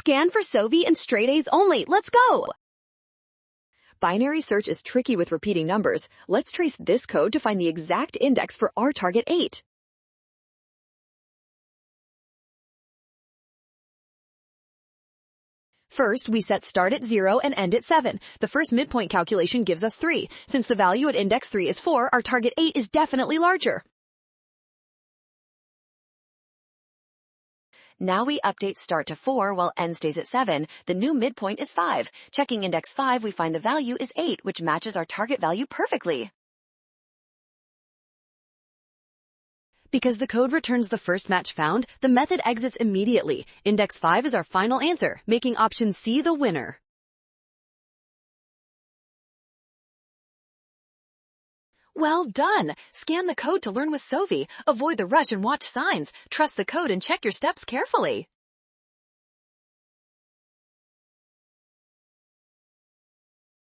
Scan for Sovi and straight A's only. Let's go! Binary search is tricky with repeating numbers. Let's trace this code to find the exact index for our target 8. First, we set start at 0 and end at 7. The first midpoint calculation gives us 3. Since the value at index 3 is 4, our target 8 is definitely larger. Now we update start to 4 while end stays at 7. The new midpoint is 5. Checking index 5, we find the value is 8, which matches our target value perfectly. Because the code returns the first match found, the method exits immediately. Index 5 is our final answer, making option C the winner. Well done! Scan the code to learn with Sovi. Avoid the rush and watch signs. Trust the code and check your steps carefully.